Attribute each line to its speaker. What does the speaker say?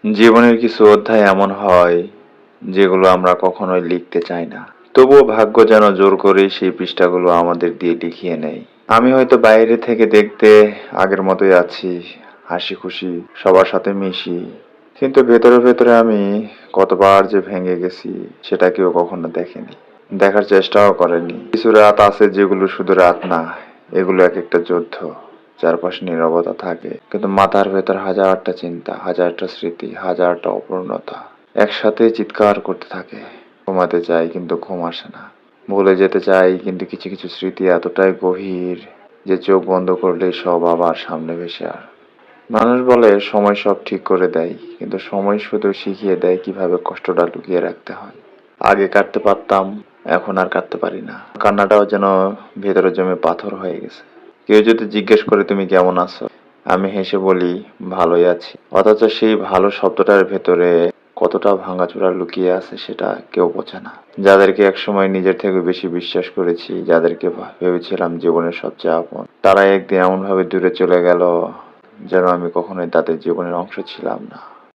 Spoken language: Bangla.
Speaker 1: জীবনের কিছু অধ্যায় এমন হয় যেগুলো আমরা কখনোই লিখতে চাই না, তবুও ভাগ্য যেন জোর করেই সেই পৃষ্ঠাগুলো আমাদের দিয়ে লিখিয়ে নেয়। আমি হয়তো বাইরে থেকে দেখতে আগের মতোই আছি, হাসি খুশি সবার সাথে মিশি, কিন্তু ভেতরে ভেতরে আমি কতবার যে ভেঙে গেছি সেটা কেউ কখনো দেখেনি, দেখার চেষ্টাও করেনি। কিছু রাত আছে যেগুলো শুধু রাত না, এগুলো এক একটা যুদ্ধ। চারপাশে নীরবতা থাকে, কিন্তু মাথার ভেতর হাজারটা চিন্তা, হাজারটা স্মৃতি, হাজারটা অপূর্ণতা একসাথে চিৎকার করতে থাকে। ঘুমাতে চাই কিন্তু ঘুম আসে না, ভুলে যেতে চাই কিন্তু কিছু কিছু স্মৃতি এতটাই গভীর যে চোখ বন্ধ করলেই সব আবার সামনে ভেসে আর। মানুষ বলে সময় সব ঠিক করে দেয়, কিন্তু সময় শুধু শিখিয়ে দেয় কিভাবে কষ্টটা লুকিয়ে রাখতে হয়। আগে কাটতে পারতাম, এখন আর কাটতে পারি না। কান্নাটাও যেন ভেতরে জমে পাথর হয়ে গেছে। কেউ যদি জিজ্ঞেস করে তুমি কেমন আছো, আমি হেসে বলি ভালোই আছি, অথচ সেই ভালো শব্দটার ভেতরে কতটা ভাঙাচোরা লুকিয়ে আছে সেটা কেউ বোঝে না। যাদেরকে একসময় নিজের থেকে বেশি বিশ্বাস করেছি, যাদেরকে ভেবেছিলাম জীবনের সবচেয়ে আপন, তারা একদিন এমন ভাবে দূরে চলে গেল যেন আমি কখনোই তাদের জীবনের অংশ ছিলাম না।